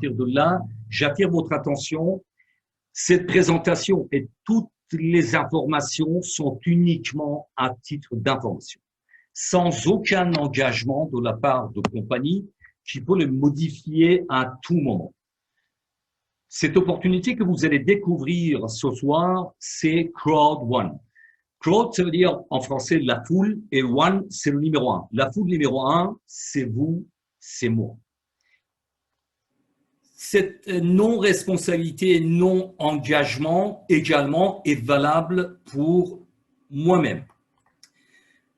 partir de là, j'attire votre attention. Cette présentation et toutes les informations sont uniquement à titre d'information, sans aucun engagement de la part de compagnie qui peut les modifier à tout moment. Cette opportunité que vous allez découvrir ce soir, c'est Crowd One. Crowd, ça veut dire en français la foule, et One, c'est le numéro 1. La foule numéro 1, c'est vous, c'est moi. Cette non-responsabilité, non-engagement également est valable pour moi-même.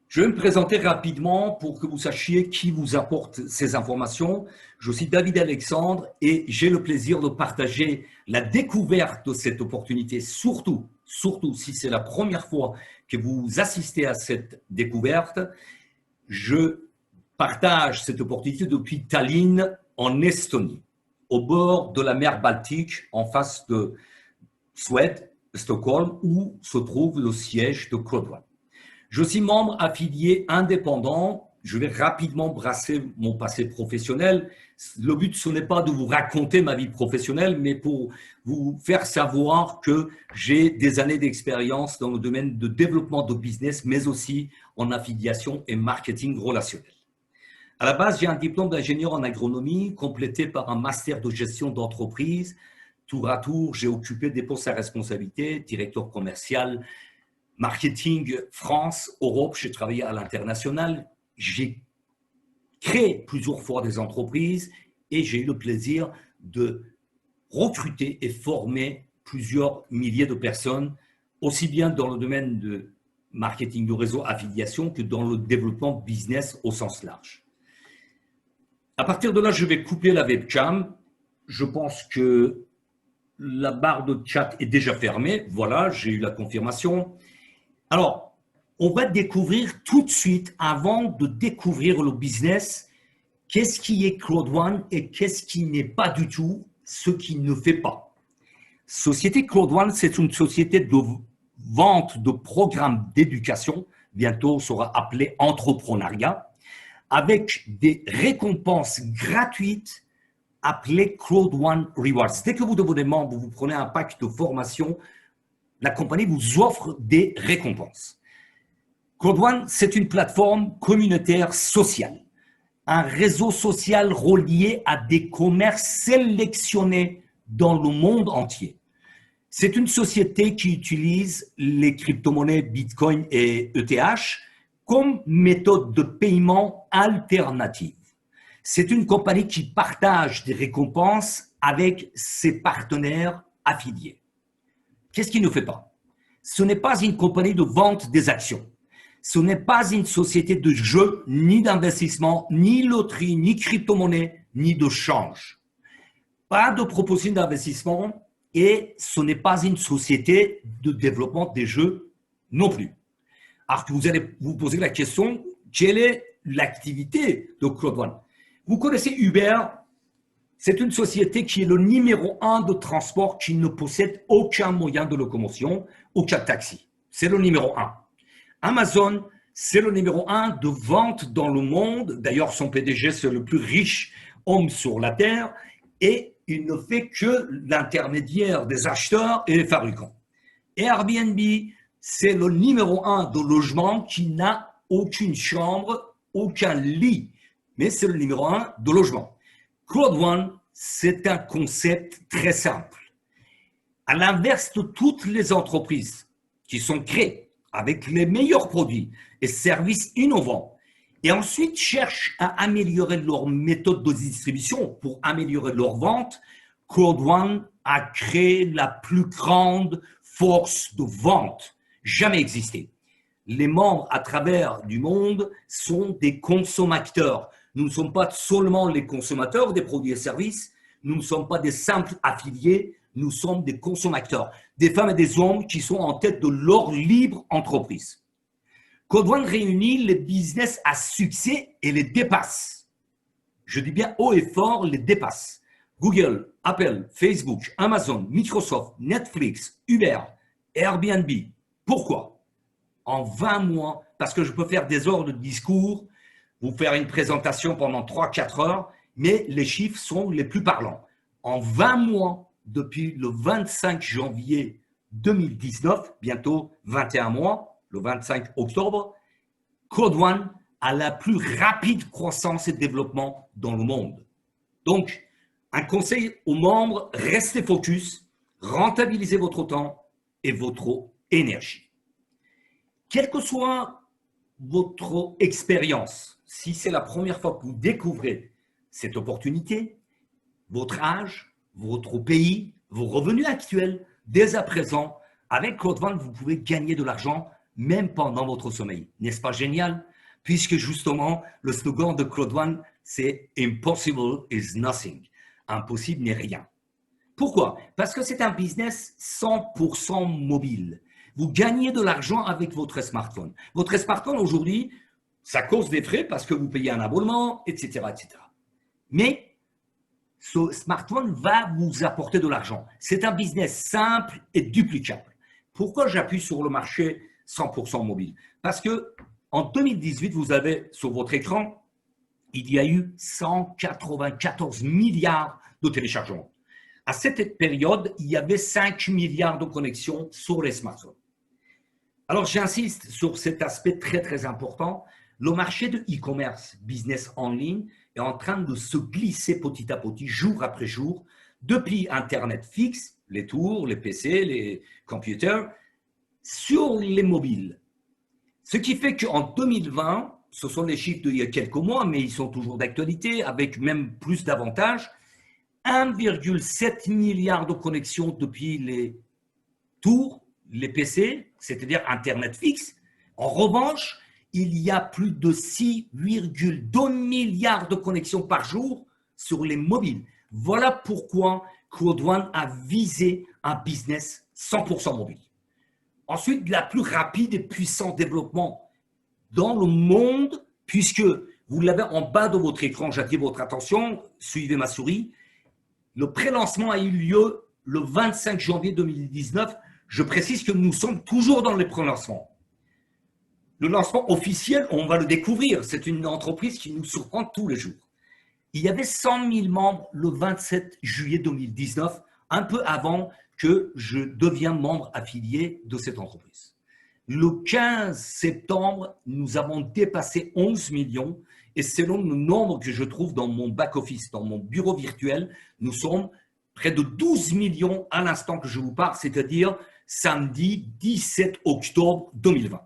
Je vais me présenter rapidement pour que vous sachiez qui vous apporte ces informations. Je suis David Alexandre et j'ai le plaisir de partager la découverte de cette opportunité, surtout si c'est la première fois que vous assistez à cette découverte. Je partage cette opportunité depuis Tallinn, en Estonie, au bord de la mer Baltique, en face de Suède, Stockholm, où se trouve le siège de Crowd One. Je suis membre affilié indépendant. Je vais rapidement brasser mon passé professionnel. Le but, ce n'est pas de vous raconter ma vie professionnelle, mais pour vous faire savoir que j'ai des années d'expérience dans le domaine de développement de business, mais aussi en affiliation et marketing relationnel. À la base, j'ai un diplôme d'ingénieur en agronomie complété par un master de gestion d'entreprise. Tour à tour, j'ai occupé des postes à responsabilité, directeur commercial, marketing France, Europe, j'ai travaillé à l'international. J'ai créé plusieurs fois des entreprises et j'ai eu le plaisir de recruter et former plusieurs milliers de personnes, aussi bien dans le domaine de marketing de réseau affiliation que dans le développement business au sens large. À partir de là, je vais couper la webcam. Je pense que la barre de chat est déjà fermée. Voilà, j'ai eu la confirmation. Alors, on va découvrir tout de suite, avant de découvrir le business, qu'est-ce qui est Crowd One et qu'est-ce qui n'est pas du tout ce qui ne fait pas. Société Crowd One, c'est une société de vente de programmes d'éducation, bientôt sera appelée entrepreneuriat, avec des récompenses gratuites appelées Crowd One Rewards. Dès que vous devenez membre, vous prenez un pack de formation, la compagnie vous offre des récompenses. Crowd One, c'est une plateforme communautaire sociale, un réseau social relié à des commerces sélectionnés dans le monde entier. C'est une société qui utilise les crypto-monnaies Bitcoin et ETH comme méthode de paiement alternative. C'est une compagnie qui partage des récompenses avec ses partenaires affiliés. Qu'est-ce qu'il ne fait pas? Ce n'est pas une compagnie de vente des actions. Ce n'est pas une société de jeu, ni d'investissement, ni loterie, ni crypto-monnaie, ni de change. Pas de proposition d'investissement et ce n'est pas une société de développement des jeux non plus. Alors que vous allez vous poser la question, quelle est l'activité de Crowd One? Vous connaissez Uber? C'est une société qui est le numéro 1 de transport qui ne possède aucun moyen de locomotion, aucun taxi. C'est le numéro 1. Amazon, c'est le numéro 1 de vente dans le monde. D'ailleurs, son PDG, c'est le plus riche homme sur la Terre et il ne fait que l'intermédiaire des acheteurs et des fabricants. Airbnb, c'est le numéro 1 de logement qui n'a aucune chambre, aucun lit, mais c'est le numéro 1 de logement. Crowd One, c'est un concept très simple. À l'inverse de toutes les entreprises qui sont créées avec les meilleurs produits et services innovants et ensuite cherchent à améliorer leur méthode de distribution pour améliorer leur vente, Crowd One a créé la plus grande force de vente jamais existée. Les membres à travers du monde sont des consommateurs. Nous ne sommes pas seulement les consommateurs des produits et services, nous ne sommes pas des simples affiliés, nous sommes des consommateurs, des femmes et des hommes qui sont en tête de leur libre entreprise. Crowd One réunit les business à succès et les dépasse. Je dis bien haut et fort, les dépasse. Google, Apple, Facebook, Amazon, Microsoft, Netflix, Uber, Airbnb. Pourquoi? En 20 mois, parce que je peux faire des heures de discours, vous faire une présentation pendant 3-4 heures, mais les chiffres sont les plus parlants. en 20 mois, depuis le 25 janvier 2019, bientôt 21 mois, le 25 octobre, Code One a la plus rapide croissance et développement dans le monde. Donc, un conseil aux membres, restez focus, rentabilisez votre temps et votre énergie. Quelle que soit votre expérience, si c'est la première fois que vous découvrez cette opportunité, votre âge, votre pays, vos revenus actuels, dès à présent, avec Code One, vous pouvez gagner de l'argent même pendant votre sommeil. N'est-ce pas génial? Puisque justement, le slogan de Code One, c'est « Impossible is nothing ». Impossible n'est rien. Pourquoi? Parce que c'est un business 100% mobile. Vous gagnez de l'argent avec votre smartphone. Votre smartphone, aujourd'hui, ça cause des frais parce que vous payez un abonnement, etc., etc. Mais ce smartphone va vous apporter de l'argent. C'est un business simple et duplicable. Pourquoi j'appuie sur le marché 100% mobile? Parce que en 2018, vous avez sur votre écran, il y a eu 194 milliards de téléchargements. À cette période, il y avait 5 milliards de connexions sur les smartphones. Alors, j'insiste sur cet aspect très, très important. Le marché de e-commerce, business en ligne, est en train de se glisser petit à petit, jour après jour, depuis Internet fixe, les tours, les PC, les computers, sur les mobiles. Ce qui fait qu'en 2020, ce sont les chiffres d'il y a quelques mois, mais ils sont toujours d'actualité, avec même plus d'avantages, 1,7 milliard de connexions depuis les tours, les PC, c'est-à-dire Internet fixe. En revanche, il y a plus de 6,2 milliards de connexions par jour sur les mobiles. Voilà pourquoi Code One a visé un business 100% mobile. Ensuite, la plus rapide et puissant développement dans le monde, puisque vous l'avez en bas de votre écran, j'attire votre attention, suivez ma souris. Le pré-lancement a eu lieu le 25 janvier 2019. Je précise que nous sommes toujours dans les pré-lancements. Le lancement officiel, on va le découvrir. C'est une entreprise qui nous surprend tous les jours. Il y avait 100 000 membres le 27 juillet 2019, un peu avant que je devienne membre affilié de cette entreprise. Le 15 septembre, nous avons dépassé 11 millions et selon le nombre que je trouve dans mon back-office, dans mon bureau virtuel, nous sommes près de 12 millions à l'instant que je vous parle, c'est-à-dire samedi 17 octobre 2020.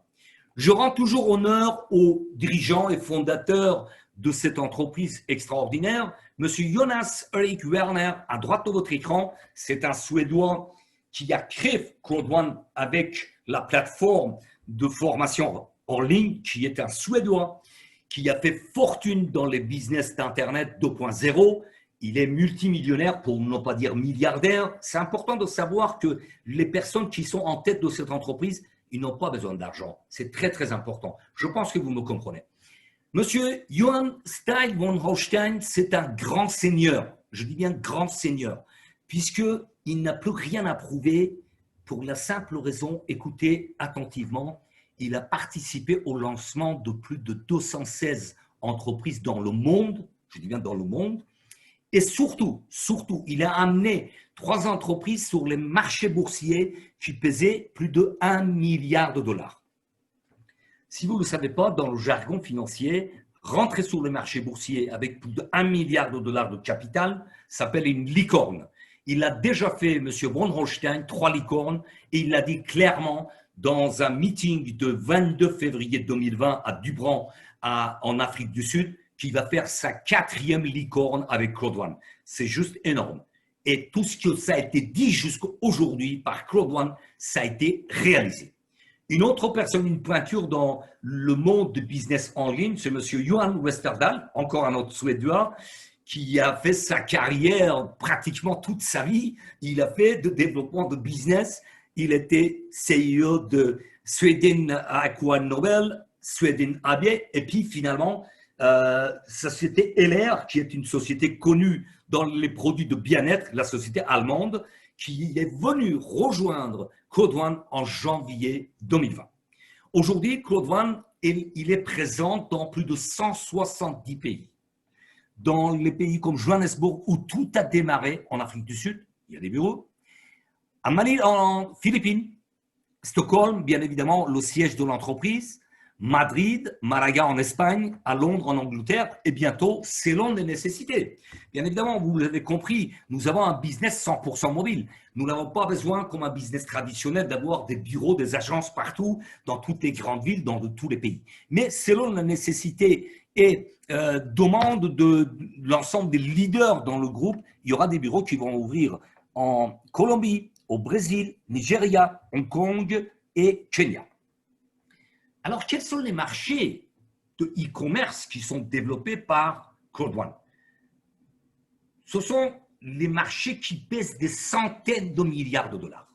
Je rends toujours honneur aux dirigeants et fondateurs de cette entreprise extraordinaire. Monsieur Jonas Erik Werner, à droite de votre écran, c'est un Suédois qui a créé Code One avec la plateforme de formation en ligne, qui est un Suédois, qui a fait fortune dans les business d'Internet 2.0. Il est multimillionnaire, pour ne pas dire milliardaire. C'est important de savoir que les personnes qui sont en tête de cette entreprise, ils n'ont pas besoin d'argent. C'est très, très important. Je pense que vous me comprenez. Monsieur Johann Stein von Holstein, c'est un grand seigneur. Je dis bien grand seigneur, puisqu'il n'a plus rien à prouver pour la simple raison, écoutez attentivement, il a participé au lancement de plus de 216 entreprises dans le monde, je dis bien dans le monde, et surtout, il a amené 3 entreprises sur les marchés boursiers qui pesaient plus de 1 milliard de dollars. Si vous ne le savez pas, dans le jargon financier, rentrer sur le marché boursier avec plus de 1 milliard de dollars de capital s'appelle une licorne. Il a déjà fait, M. von Holstein, 3 licornes et il l'a dit clairement dans un meeting de 22 février 2020 à Dubran, en Afrique du Sud, qu'il va faire sa 4e licorne avec Code One. C'est juste énorme. Et tout ce que ça a été dit jusqu'à aujourd'hui par Code One, ça a été réalisé. Une autre personne, une pointure dans le monde du business en ligne, c'est M. Johan Westerdahl, encore un autre Suédois, qui a fait sa carrière pratiquement toute sa vie. Il a fait de développement de business. Il était CEO de Sweden Aqua Nobel, Sweden AB, et puis finalement, société LR, qui est une société connue dans les produits de bien-être, la société allemande, qui est venue rejoindre Code One en janvier 2020. Aujourd'hui, Code One, il est présent dans plus de 170 pays. dans les pays comme Johannesburg, où tout a démarré, en Afrique du Sud, il y a des bureaux, à Manille, en Philippines, Stockholm, bien évidemment, le siège de l'entreprise, Madrid, Malaga en Espagne, à Londres en Angleterre, et bientôt, selon les nécessités. Bien évidemment, vous l'avez compris, nous avons un business 100% mobile. Nous n'avons pas besoin, comme un business traditionnel, d'avoir des bureaux, des agences partout, dans toutes les grandes villes, dans tous les pays. Mais selon la nécessité et demande de l'ensemble des leaders dans le groupe, il y aura des bureaux qui vont ouvrir en Colombie, au Brésil, Nigeria, Hong Kong et Kenya. Alors, quels sont les marchés de e-commerce qui sont développés par Cloud One? Ce sont les marchés qui pèsent des centaines de milliards de dollars.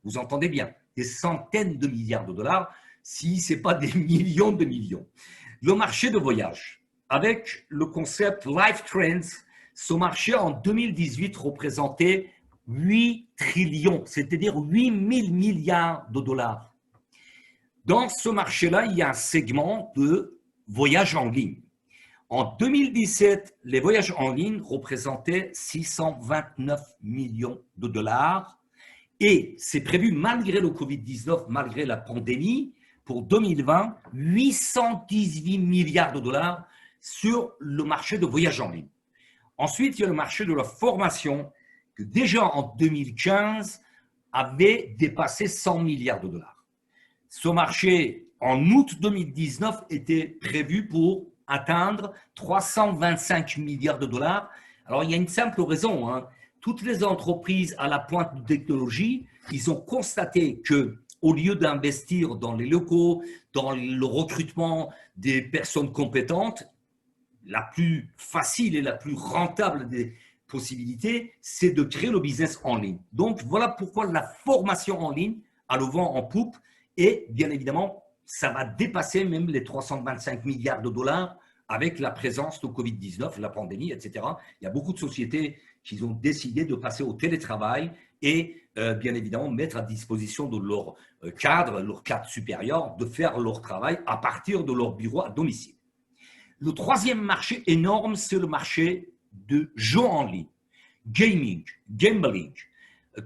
Vous entendez bien, des centaines de milliards de dollars, si ce n'est pas des millions de millions. Le marché de voyage, avec le concept Life Trends, ce marché en 2018 représentait 8 trillions, c'est-à-dire 8 000 milliards de dollars. Dans ce marché-là, il y a un segment de voyage en ligne. En 2017, les voyages en ligne représentaient 629 millions de dollars et c'est prévu, malgré le Covid-19, malgré la pandémie, pour 2020, 818 milliards de dollars sur le marché de voyage en ligne. Ensuite, il y a le marché de la formation que déjà en 2015 avait dépassé 100 milliards de dollars. Ce marché, en août 2019, était prévu pour atteindre 325 milliards de dollars. Alors, il y a une simple raison. Hein. Toutes les entreprises à la pointe de technologie, ils ont constaté qu'au lieu d'investir dans les locaux, dans le recrutement des personnes compétentes, la plus facile et la plus rentable des possibilités, c'est de créer le business en ligne. Donc, voilà pourquoi la formation en ligne a le vent en poupe. Et bien évidemment, ça va dépasser même les 325 milliards de dollars avec la présence de Covid-19, la pandémie, etc. Il y a beaucoup de sociétés qui ont décidé de passer au télétravail et bien évidemment mettre à disposition de leur cadre supérieur, de faire leur travail à partir de leur bureau à domicile. Le troisième marché énorme, c'est le marché de jeux en ligne, gaming, gambling.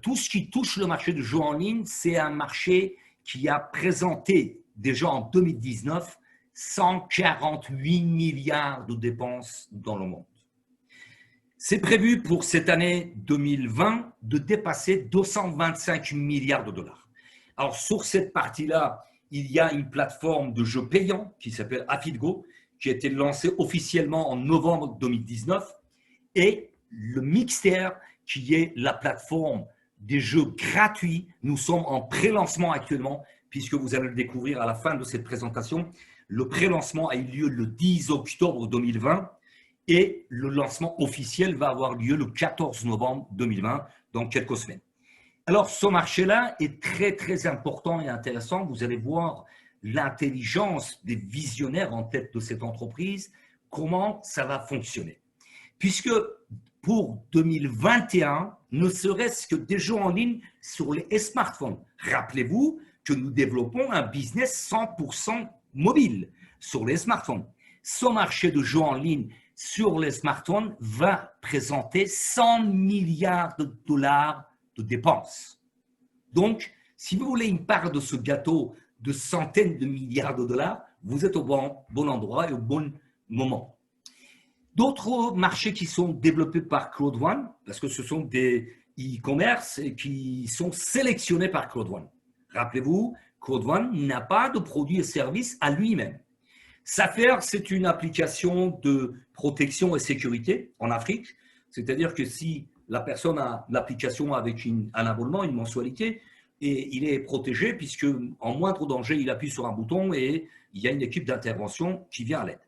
Tout ce qui touche le marché de jeux en ligne, c'est un marché qui a présenté déjà en 2019 148 milliards de dépenses dans le monde. C'est prévu pour cette année 2020 de dépasser 225 milliards de dollars. Alors sur cette partie-là, il y a une plateforme de jeux payants qui s'appelle AffitGo, qui a été lancée officiellement en novembre 2019, et le Mixter, qui est la plateforme des jeux gratuits. Nous sommes en pré-lancement actuellement, puisque vous allez le découvrir à la fin de cette présentation. Le pré-lancement a eu lieu le 10 octobre 2020 et le lancement officiel va avoir lieu le 14 novembre 2020, dans quelques semaines. Alors, ce marché-là est très, très important et intéressant. Vous allez voir l'intelligence des visionnaires en tête de cette entreprise, comment ça va fonctionner. Puisque pour 2021, ne serait-ce que des jeux en ligne sur les smartphones. Rappelez-vous que nous développons un business 100% mobile sur les smartphones. Ce marché de jeux en ligne sur les smartphones va présenter 100 milliards de dollars de dépenses. Donc, si vous voulez une part de ce gâteau de centaines de milliards de dollars, vous êtes au bon endroit et au bon moment. D'autres marchés qui sont développés par Cloud One, parce que ce sont des e-commerce qui sont sélectionnés par Cloud One. Rappelez-vous, Cloud One n'a pas de produits et services à lui-même. Safer, c'est une application de protection et sécurité en Afrique. C'est-à-dire que si la personne a l'application avec un abonnement, une mensualité, et il est protégé puisque en moindre danger, il appuie sur un bouton et il y a une équipe d'intervention qui vient à l'aide.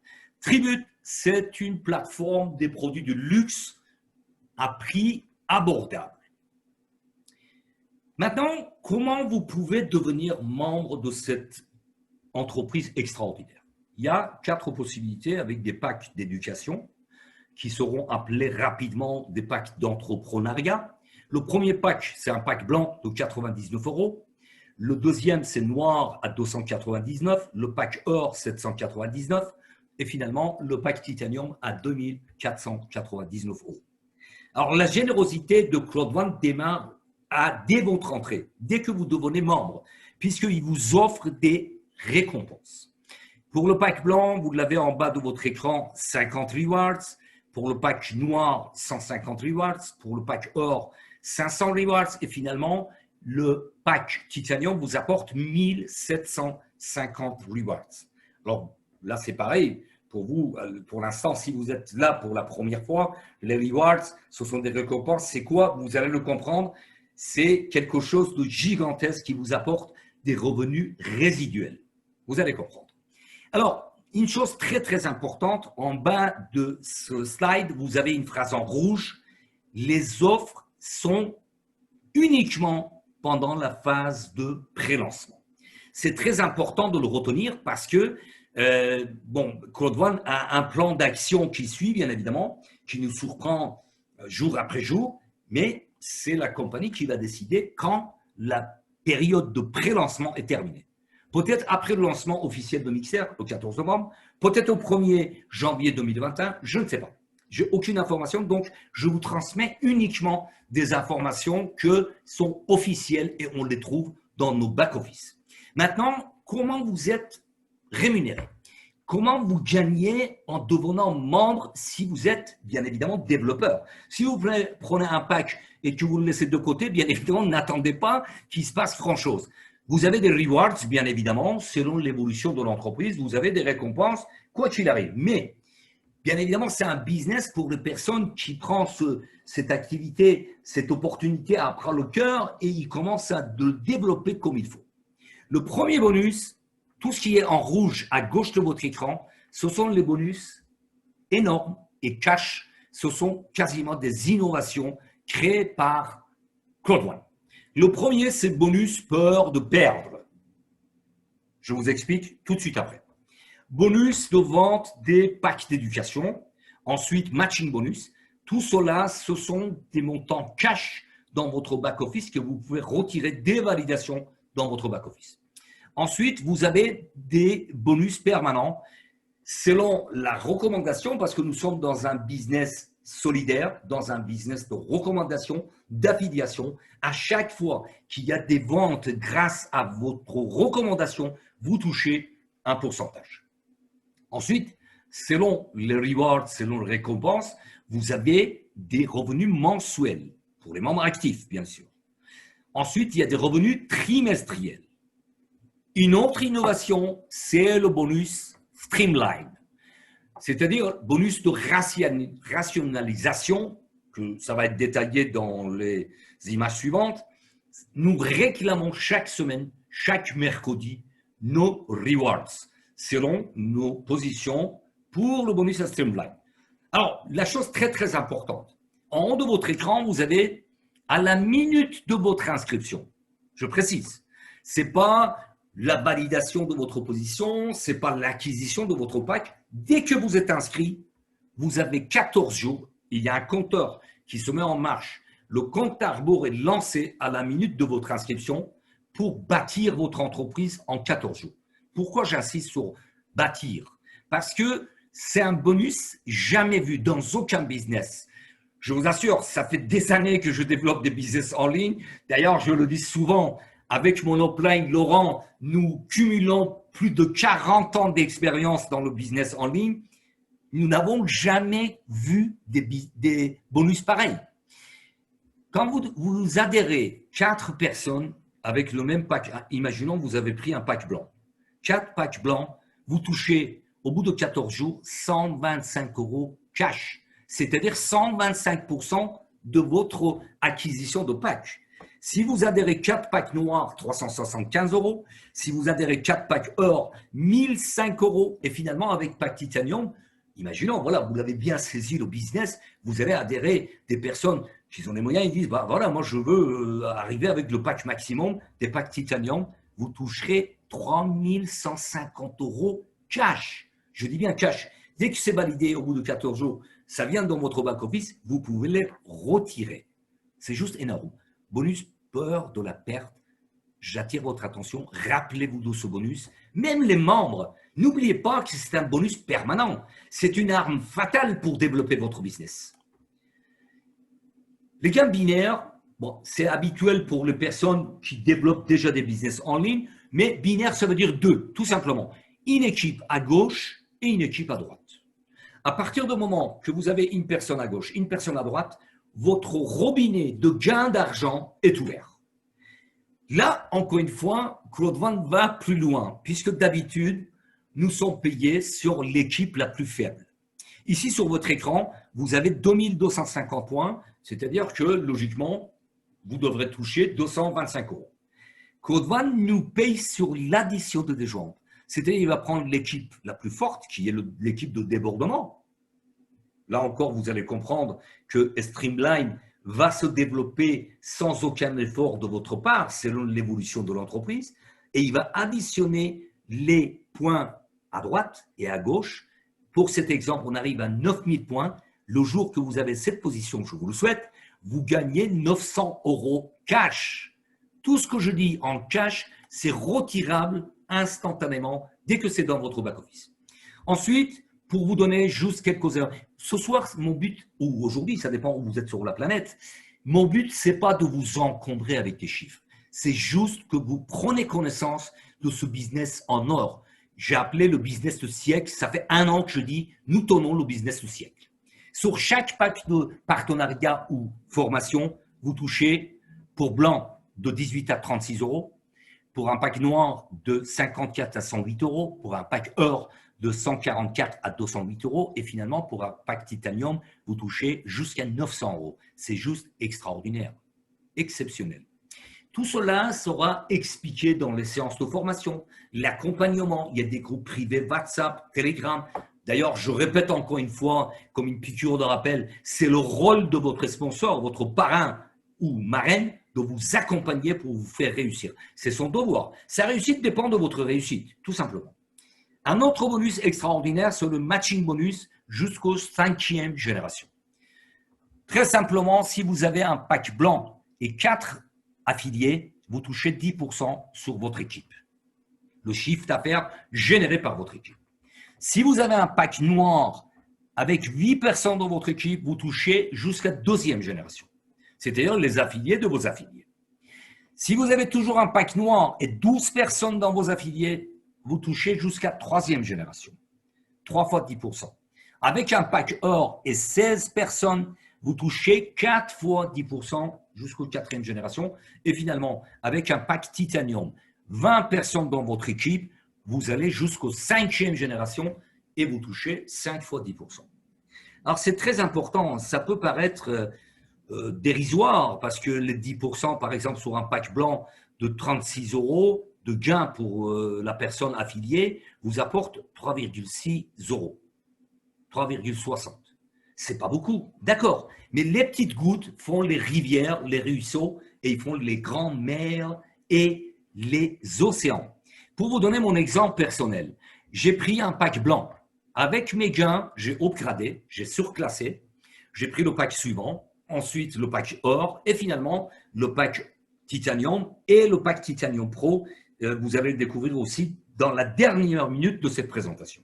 Tribute, c'est une plateforme des produits de luxe à prix abordable. Maintenant, comment vous pouvez devenir membre de cette entreprise extraordinaire? Il y a 4 possibilités avec des packs d'éducation qui seront appelés rapidement des packs d'entrepreneuriat. Le premier pack, c'est un pack blanc de 99 €. Le deuxième, c'est noir à 299. Le pack or, 799. et finalement le pack titanium à 2499 €. Alors la générosité de Claude One démarre dès votre entrée, dès que vous devenez membre, puisqu'il vous offre des récompenses. Pour le pack blanc, vous l'avez en bas de votre écran, 50 rewards. Pour le pack noir, 150 rewards. Pour le pack or, 500 rewards. Et finalement, le pack titanium vous apporte 1750 rewards. Alors là, c'est pareil. Pour vous, pour l'instant, si vous êtes là pour la première fois, les rewards, ce sont des récompenses. C'est quoi? Vous allez le comprendre. C'est quelque chose de gigantesque qui vous apporte des revenus résiduels. Vous allez comprendre. Alors, une chose très, très importante, en bas de ce slide, vous avez une phrase en rouge. Les offres sont uniquement pendant la phase de pré-lancement. C'est très important de le retenir parce que, Claude One a un plan d'action qui suit, bien évidemment, qui nous surprend jour après jour, mais c'est la compagnie qui va décider quand la période de pré-lancement est terminée. Peut-être après le lancement officiel de Mixer, le 14 novembre, peut-être au 1er janvier 2021, je ne sais pas. Je n'ai aucune information, donc je vous transmets uniquement des informations qui sont officielles et on les trouve dans nos back-office. Maintenant, comment vous êtes rémunéré? Comment vous gagnez en devenant membre si vous êtes bien évidemment développeur? Si vous prenez un pack et que vous le laissez de côté, bien évidemment, n'attendez pas qu'il se passe grand-chose. Vous avez des rewards, bien évidemment, selon l'évolution de l'entreprise. Vous avez des récompenses, quoi qu'il arrive. Mais, bien évidemment, c'est un business pour les personnes qui prennent cette activité, cette opportunité à prendre le cœur et ils commencent à le développer comme il faut. Le premier bonus, tout ce qui est en rouge à gauche de votre écran, ce sont les bonus énormes et cash. Ce sont quasiment des innovations créées par Claude One. Le premier, c'est bonus peur de perdre. Je vous explique tout de suite après. Bonus de vente des packs d'éducation. Ensuite, matching bonus. Tout cela, ce sont des montants cash dans votre back-office que vous pouvez retirer des validations dans votre back-office. Ensuite, vous avez des bonus permanents selon la recommandation, parce que nous sommes dans un business solidaire, dans un business de recommandation, d'affiliation. À chaque fois qu'il y a des ventes grâce à votre recommandation, vous touchez un pourcentage. Ensuite, selon les rewards, selon les récompenses, vous avez des revenus mensuels pour les membres actifs, bien sûr. Ensuite, il y a des revenus trimestriels. Une autre innovation, c'est le bonus Streamline, c'est-à-dire bonus de rationalisation, que ça va être détaillé dans les images suivantes. Nous réclamons chaque semaine, chaque mercredi, nos rewards, selon nos positions pour le bonus à Streamline. Alors, la chose très, très importante, en haut de votre écran, vous avez à la minute de votre inscription, je précise, ce n'est pas la validation de votre position, ce n'est pas l'acquisition de votre pack. Dès que vous êtes inscrit, vous avez 14 jours, il y a un compteur qui se met en marche. Le compte à rebours est lancé à la minute de votre inscription pour bâtir votre entreprise en 14 jours. Pourquoi j'insiste sur bâtir? Parce que c'est un bonus jamais vu dans aucun business. Je vous assure, ça fait des années que je développe des business en ligne. D'ailleurs, je le dis souvent, avec mon upline Laurent, nous cumulons plus de 40 ans d'expérience dans le business en ligne. Nous n'avons jamais vu des bonus pareils. Quand vous adhérez 4 personnes avec le même pack, imaginons que vous avez pris un pack blanc. 4 packs blancs, vous touchez au bout de 14 jours 125 € cash, c'est-à-dire 125% de votre acquisition de pack. Si vous adhérez 4 packs noirs, 375 €. Si vous adhérez 4 packs or, 1005 €. Et finalement, avec pack titanium, imaginons, voilà, vous l'avez bien saisi le business, vous allez adhérer des personnes qui ont les moyens, ils disent, bah voilà, moi je veux arriver avec le pack maximum des packs titanium. Vous toucherez 3150 € cash. Je dis bien cash. Dès que c'est validé au bout de 14 jours, ça vient dans votre back-office, vous pouvez les retirer. C'est juste énorme. Bonus peur de la perte j'attire votre attention, rappelez-vous de ce bonus. Même les membres, n'oubliez pas que c'est un bonus permanent. C'est une arme fatale pour développer votre business. Les gains binaires, bon, c'est habituel pour les personnes qui développent déjà des business en ligne, mais binaire, ça veut dire deux, tout simplement. Une équipe à gauche et une équipe à droite. À partir du moment que vous avez une personne à gauche, une personne à droite, votre robinet de gains d'argent est ouvert. Là, encore une fois, Crowdfund va plus loin, puisque d'habitude, nous sommes payés sur l'équipe la plus faible. Ici, sur votre écran, vous avez 2250 points, c'est-à-dire que, logiquement, vous devrez toucher 225 €. Crowdfund nous paye sur l'addition de déjointe. C'est-à-dire qu'il va prendre l'équipe la plus forte, qui est l'équipe de débordement. Là encore, vous allez comprendre que Streamline va se développer sans aucun effort de votre part, selon l'évolution de l'entreprise, et il va additionner les points à droite et à gauche. Pour cet exemple, on arrive à 9000 points. Le jour que vous avez cette position, je vous le souhaite, vous gagnez 900 € cash. Tout ce que je dis en cash, c'est retirable instantanément dès que c'est dans votre back-office. Ensuite, pour vous donner juste quelques heures, ce soir, mon but, ou aujourd'hui, ça dépend où vous êtes sur la planète, mon but, ce n'est pas de vous encombrer avec des chiffres. C'est juste que vous prenez connaissance de ce business en or. J'ai appelé le business du siècle. Ça fait 1 an que je dis, nous tenons le business du siècle. Sur chaque pack de partenariat ou formation, vous touchez pour blanc de 18 à 36 €, pour un pack noir de 54 à 108 €, pour un pack or de 144 à 208 € et finalement pour un pack titanium, vous touchez jusqu'à 900 €. C'est juste extraordinaire, exceptionnel. Tout cela sera expliqué dans les séances de formation, l'accompagnement. Il y a des groupes privés WhatsApp, Telegram. D'ailleurs, je répète encore une fois, comme une piqûre de rappel, c'est le rôle de votre sponsor, votre parrain ou marraine, de vous accompagner pour vous faire réussir. C'est son devoir. Sa réussite dépend de votre réussite, tout simplement. Un autre bonus extraordinaire, c'est le matching bonus jusqu'aux 5e génération. Très simplement, si vous avez un pack blanc et 4 affiliés, vous touchez 10% sur votre équipe. Le chiffre d'affaires généré par votre équipe. Si vous avez un pack noir avec 8 personnes dans votre équipe, vous touchez jusqu'à 2e génération. C'est-à-dire les affiliés de vos affiliés. Si vous avez toujours un pack noir et 12 personnes dans vos affiliés, vous touchez jusqu'à 3e génération. 3 fois 10%. Avec un pack or et 16 personnes, vous touchez 4 fois 10% jusqu'aux 4e génération. Et finalement, avec un pack titanium, 20 personnes dans votre équipe, vous allez jusqu'aux 5e génération et vous touchez 5 fois 10%. Alors, c'est très important. Ça peut paraître dérisoire parce que les 10%, par exemple, sur un pack blanc de 36 € de gain pour la personne affiliée, vous apporte 3,6 €, 3,60 €. C'est pas beaucoup, d'accord. Mais les petites gouttes font les rivières, les ruisseaux, et ils font les grandes mers et les océans. Pour vous donner mon exemple personnel, j'ai pris un pack blanc. Avec mes gains, j'ai upgradé, j'ai surclassé. J'ai pris le pack suivant, ensuite le pack or, et finalement le pack titanium et le pack titanium pro. Vous allez le découvrir aussi dans la dernière minute de cette présentation.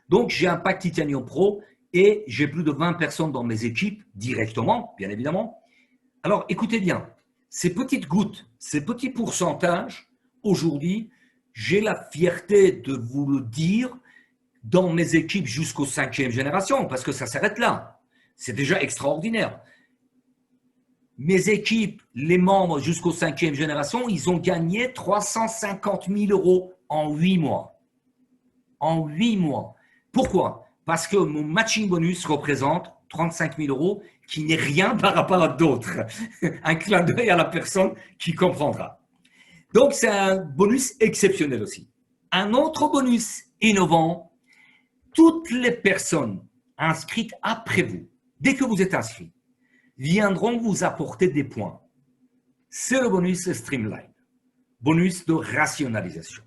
Donc, j'ai un pack titanium pro et j'ai plus de 20 personnes dans mes équipes directement, bien évidemment. Alors, écoutez bien, ces petites gouttes, ces petits pourcentages, aujourd'hui, j'ai la fierté de vous le dire dans mes équipes jusqu'aux 5e génération, parce que ça s'arrête là. C'est déjà extraordinaire. Mes équipes, les membres jusqu'aux 5e génération, ils ont gagné 350 000 € en 8 mois. En 8 mois. Pourquoi? Parce que mon matching bonus représente 35 000 €, qui n'est rien par rapport à d'autres. Un clin d'œil à la personne qui comprendra. Donc, c'est un bonus exceptionnel aussi. Un autre bonus innovant, toutes les personnes inscrites après vous, dès que vous êtes inscrit, viendront vous apporter des points. C'est le bonus Streamline, bonus de rationalisation.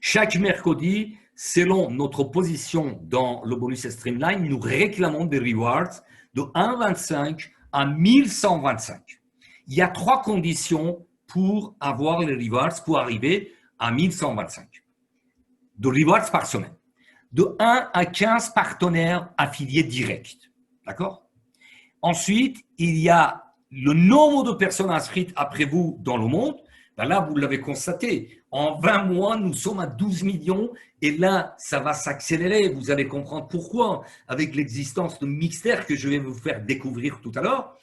Chaque mercredi, selon notre position dans le bonus Streamline, nous réclamons des rewards de 1,25 à 1125. Il y a 3 conditions pour avoir les rewards, pour arriver à 1125 de rewards par semaine. De 1 à 15 partenaires affiliés directs. D'accord? Ensuite, il y a le nombre de personnes inscrites après vous dans le monde. Ben là, vous l'avez constaté, en 20 mois, nous sommes à 12 millions et là, ça va s'accélérer. Vous allez comprendre pourquoi, avec l'existence de Mixter que je vais vous faire découvrir tout à l'heure.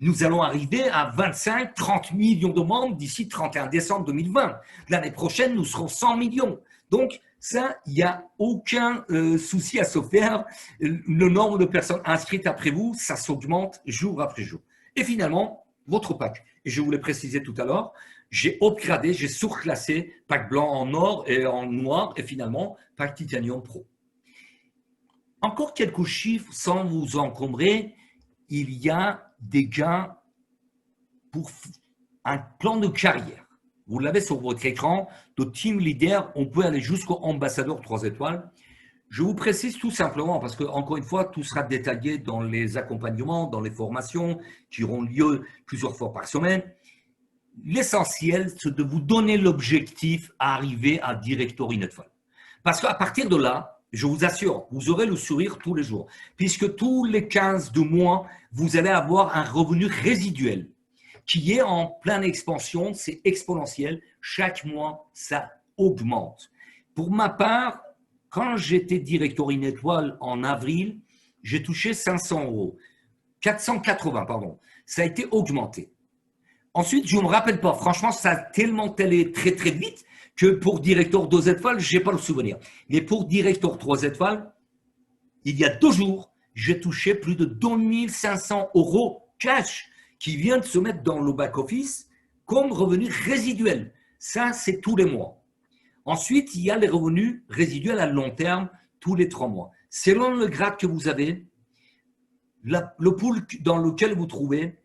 Nous allons arriver à 25-30 millions de membres d'ici 31 décembre 2020. L'année prochaine, nous serons 100 millions. Donc, ça, il n'y a aucun souci à se faire. Le nombre de personnes inscrites après vous, ça s'augmente jour après jour. Et finalement, votre pack. Et je vous l'ai précisé tout à l'heure, j'ai upgradé, j'ai surclassé pack blanc en or et en noir et finalement pack titanium pro. Encore quelques chiffres sans vous encombrer. Il y a des gains pour un plan de carrière. Vous l'avez sur votre écran, de team leader, on peut aller jusqu'au ambassadeur 3 étoiles. Je vous précise tout simplement, parce que encore une fois, tout sera détaillé dans les accompagnements, dans les formations qui auront lieu plusieurs fois par semaine. L'essentiel, c'est de vous donner l'objectif à arriver à Directory une étoile. Parce qu'à partir de là, je vous assure, vous aurez le sourire tous les jours, puisque tous les 15 du mois, vous allez avoir un revenu résiduel qui est en pleine expansion, c'est exponentiel. Chaque mois, ça augmente. Pour ma part, quand j'étais Directory une étoile en avril, j'ai touché 500 €. 480, pardon. Ça a été augmenté. Ensuite, je ne me rappelle pas. Franchement, ça a tellement allé très, très vite que pour Director 2 étoiles, je n'ai pas le souvenir. Mais pour Director 3 étoiles, il y a 2 jours, j'ai touché plus de 2500 € cash qui vient de se mettre dans le back-office comme revenu résiduel. Ça, c'est tous les mois. Ensuite, il y a les revenus résiduels à long terme tous les 3 mois. Selon le grade que vous avez, le pool dans lequel vous trouvez,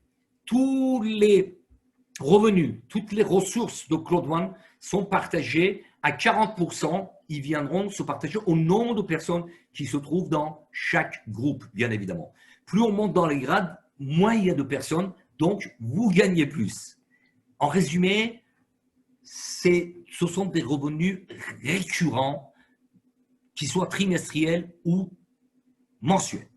tous les revenus, toutes les ressources de Claude One sont partagées à 40%. Ils viendront se partager au nombre de personnes qui se trouvent dans chaque groupe, bien évidemment. Plus on monte dans les grades, moins il y a de personnes, donc vous gagnez plus. En résumé, ce sont des revenus récurrents, qu'ils soient trimestriels ou mensuels.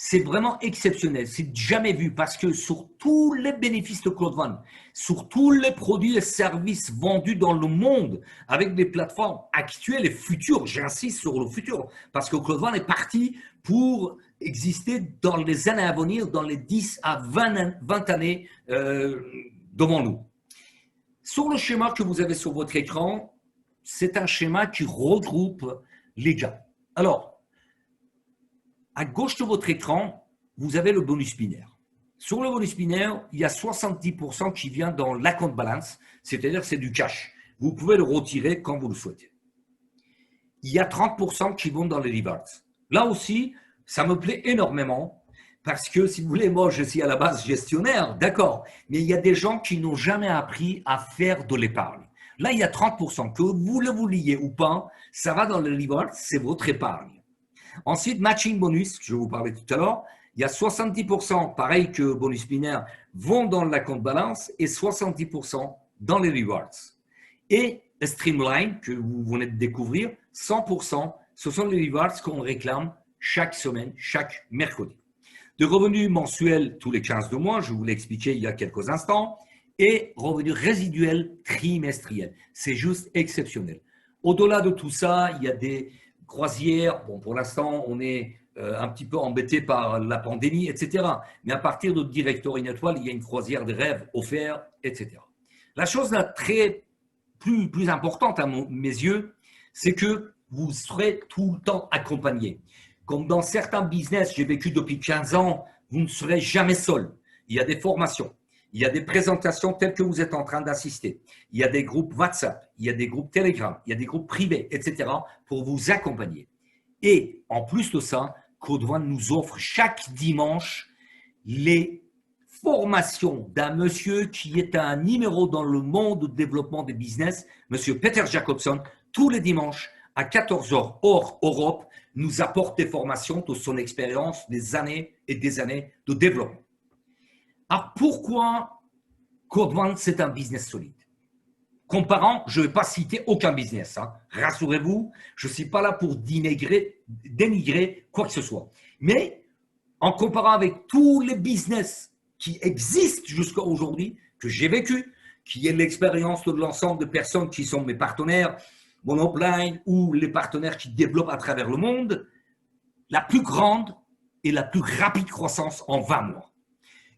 C'est vraiment exceptionnel, c'est jamais vu parce que sur tous les bénéfices de Claude One, sur tous les produits et services vendus dans le monde avec des plateformes actuelles et futures, j'insiste sur le futur, parce que Claude One est parti pour exister dans les années à venir, dans les 10 à 20 années devant nous. Sur le schéma que vous avez sur votre écran, c'est un schéma qui regroupe les gains. Alors, à gauche de votre écran, vous avez le bonus binaire. Sur le bonus binaire, il y a 70% qui vient dans l'account balance, c'est-à-dire c'est du cash. Vous pouvez le retirer quand vous le souhaitez. Il y a 30% qui vont dans les rewards. Là aussi, ça me plaît énormément parce que, si vous voulez, moi, je suis à la base gestionnaire, d'accord, mais il y a des gens qui n'ont jamais appris à faire de l'épargne. Là, il y a 30%, que vous le vouliez ou pas, ça va dans les rewards, c'est votre épargne. Ensuite, matching bonus, je vous parlais tout à l'heure, il y a 70%, pareil que bonus binaire, vont dans la compte balance et 70% dans les rewards. Et Streamline, que vous venez de découvrir, 100%, ce sont les rewards qu'on réclame chaque semaine, chaque mercredi. De revenus mensuels tous les 15 de mois, je vous l'ai expliqué il y a quelques instants, et revenus résiduels trimestriels. C'est juste exceptionnel. Au-delà de tout ça, il y a des croisières. Bon, pour l'instant, on est un petit peu embêté par la pandémie, etc. Mais à partir de Directory une étoile, il y a une croisière de rêve offerte, etc. La chose la plus importante à mes yeux, c'est que vous serez tout le temps accompagné. Comme dans certains business, j'ai vécu depuis 15 ans, vous ne serez jamais seul. Il y a des formations, il y a des présentations telles que vous êtes en train d'assister, il y a des groupes WhatsApp, il y a des groupes Telegram, il y a des groupes privés, etc. pour vous accompagner. Et en plus de ça, Claude One nous offre chaque dimanche les formations d'un monsieur qui est un numéro dans le monde de développement des business, monsieur Peter Jacobson, tous les dimanches à 14h hors Europe, nous apporte des formations de son expérience des années et des années de développement. Alors pourquoi Code One, c'est un business solide. Comparant, je ne vais pas citer aucun business. Hein. Rassurez-vous, je ne suis pas là pour dénigrer quoi que ce soit. Mais en comparant avec tous les business qui existent jusqu'à aujourd'hui, que j'ai vécu, qui est l'expérience de l'ensemble de personnes qui sont mes partenaires, mon upline ou les partenaires qui développent à travers le monde, la plus grande et la plus rapide croissance en 20 mois.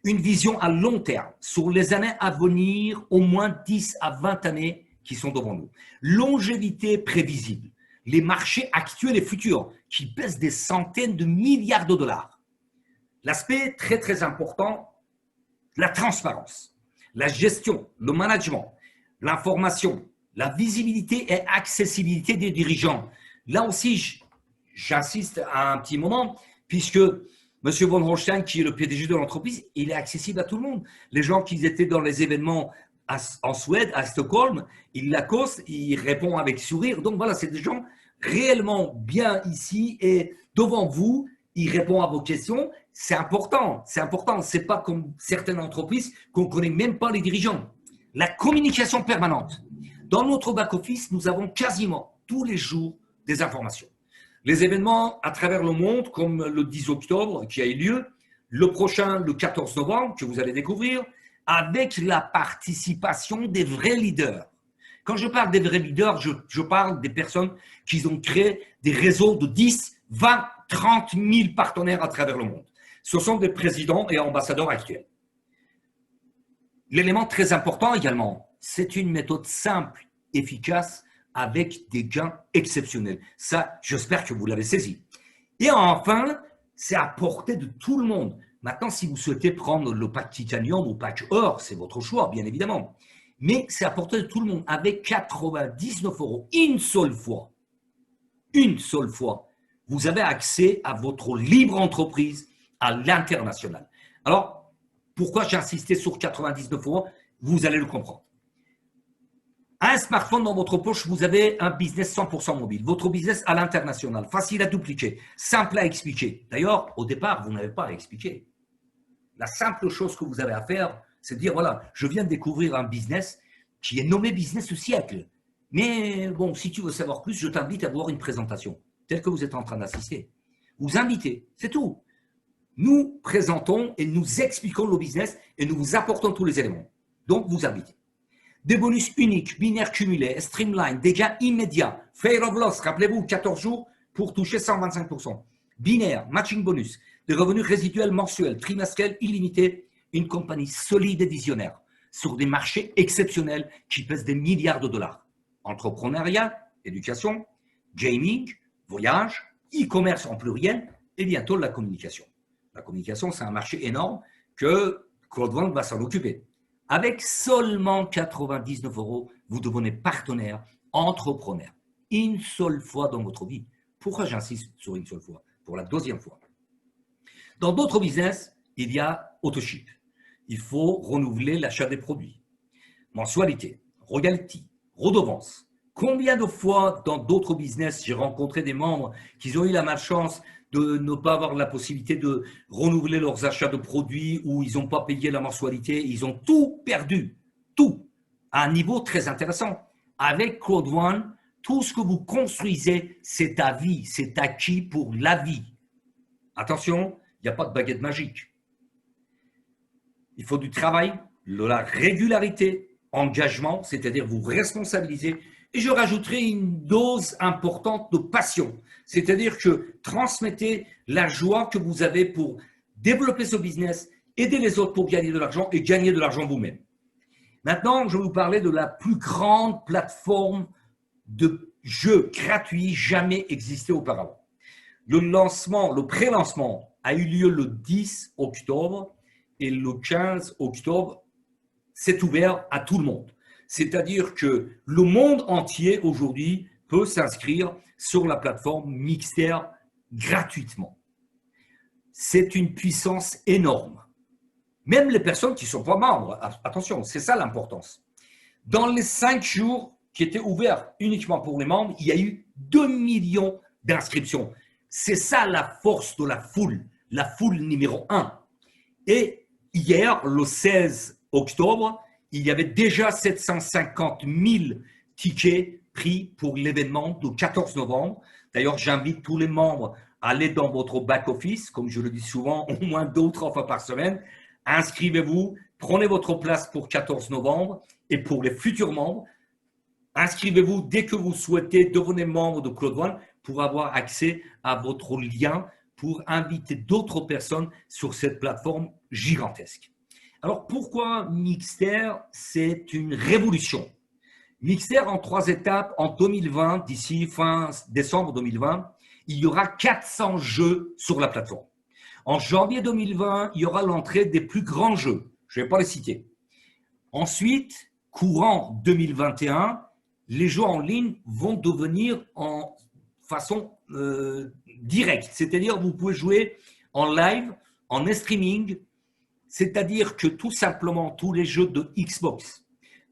Une vision à long terme, sur les années à venir, au moins 10 à 20 années qui sont devant nous. Longévité prévisible, les marchés actuels et futurs qui pèsent des centaines de milliards de dollars. L'aspect très très important, la transparence, la gestion, le management, l'information, la visibilité et accessibilité des dirigeants. Là aussi, j'insiste à un petit moment, puisque M. von Holstein, qui est le PDG de l'entreprise, il est accessible à tout le monde. Les gens qui étaient dans les événements en Suède, à Stockholm, il l'accostent, il répond avec sourire. Donc voilà, c'est des gens réellement bien ici et devant vous, il répond à vos questions. C'est important, c'est important. Ce n'est pas comme certaines entreprises qu'on ne connaît même pas les dirigeants. La communication permanente. Dans notre back-office, nous avons quasiment tous les jours des informations. Les événements à travers le monde, comme le 10 octobre qui a eu lieu, le prochain, le 14 novembre, que vous allez découvrir, avec la participation des vrais leaders. Quand je parle des vrais leaders, je parle des personnes qui ont créé des réseaux de 10, 20, 30 000 partenaires à travers le monde. Ce sont des présidents et ambassadeurs actuels. L'élément très important également, c'est une méthode simple, efficace, avec des gains exceptionnels. Ça, j'espère que vous l'avez saisi. Et enfin, c'est à portée de tout le monde. Maintenant, si vous souhaitez prendre le pack titanium ou pack or, c'est votre choix, bien évidemment. Mais c'est à portée de tout le monde avec 99 €, une seule fois, vous avez accès à votre libre entreprise à l'international. Alors, pourquoi j'ai insisté sur 99 €? Vous allez le comprendre. Un smartphone dans votre poche, vous avez un business 100% mobile. Votre business à l'international, facile à dupliquer, simple à expliquer. D'ailleurs, au départ, vous n'avez pas à expliquer. La simple chose que vous avez à faire, c'est de dire, voilà, je viens de découvrir un business qui est nommé business du siècle. Mais bon, si tu veux savoir plus, je t'invite à voir une présentation, telle que vous êtes en train d'assister. Vous invitez, c'est tout. Nous présentons et nous expliquons le business et nous vous apportons tous les éléments. Donc, vous invitez. Des bonus uniques, binaires cumulés, streamline, des gains immédiats, fair of loss, rappelez-vous, 14 jours pour toucher 125%. Binaire, matching bonus, des revenus résiduels mensuels, trimestriels, illimités, une compagnie solide et visionnaire sur des marchés exceptionnels qui pèsent des milliards de dollars. Entrepreneuriat, éducation, gaming, voyage, e-commerce en pluriel et bientôt la communication. La communication, c'est un marché énorme que Code One va s'en occuper. Avec seulement 99 €, vous devenez partenaire, entrepreneur. Une seule fois dans votre vie. Pourquoi j'insiste sur une seule fois? Pour la deuxième fois. Dans d'autres business, il y a autoship. Il faut renouveler l'achat des produits. Mensualité, royalty, redevance. Combien de fois dans d'autres business, j'ai rencontré des membres qui ont eu la malchance de ne pas avoir la possibilité de renouveler leurs achats de produits ou ils n'ont pas payé la mensualité, ils ont tout perdu, tout, à un niveau très intéressant. Avec Code One, tout ce que vous construisez, c'est à vie, c'est acquis pour la vie. Attention, il n'y a pas de baguette magique. Il faut du travail, de la régularité, engagement, c'est-à-dire vous responsabiliser. Et je rajouterai une dose importante de passion, c'est-à-dire que transmettez la joie que vous avez pour développer ce business, aider les autres pour gagner de l'argent et gagner de l'argent vous-même. Maintenant, je vais vous parler de la plus grande plateforme de jeux gratuits jamais existée auparavant. Le lancement, le pré-lancement a eu lieu le 10 octobre et le 15 octobre, c'est ouvert à tout le monde. C'est-à-dire que le monde entier aujourd'hui peut s'inscrire sur la plateforme Mixter gratuitement. C'est une puissance énorme. Même les personnes qui ne sont pas membres, attention, c'est ça l'importance. Dans les 5 jours qui étaient ouverts uniquement pour les membres, il y a eu 2 millions d'inscriptions. C'est ça la force de la foule numéro 1. Et hier, le 16 octobre, il y avait déjà 750 000 tickets pris pour l'événement du 14 novembre. D'ailleurs, j'invite tous les membres à aller dans votre back-office, comme je le dis souvent, au moins 2 ou 3 fois par semaine. Inscrivez-vous, prenez votre place pour 14 novembre et pour les futurs membres, inscrivez-vous dès que vous souhaitez, devenez membre de Claude One pour avoir accès à votre lien pour inviter d'autres personnes sur cette plateforme gigantesque. Alors, pourquoi Mixter? C'est une révolution. Mixter en 3 étapes. En 2020, d'ici fin décembre 2020, il y aura 400 jeux sur la plateforme. En janvier 2020, il y aura l'entrée des plus grands jeux. Je ne vais pas les citer. Ensuite, courant 2021, les jeux en ligne vont devenir en façon directe. C'est-à-dire vous pouvez jouer en live, en streaming. C'est-à-dire que tout simplement, tous les jeux de Xbox,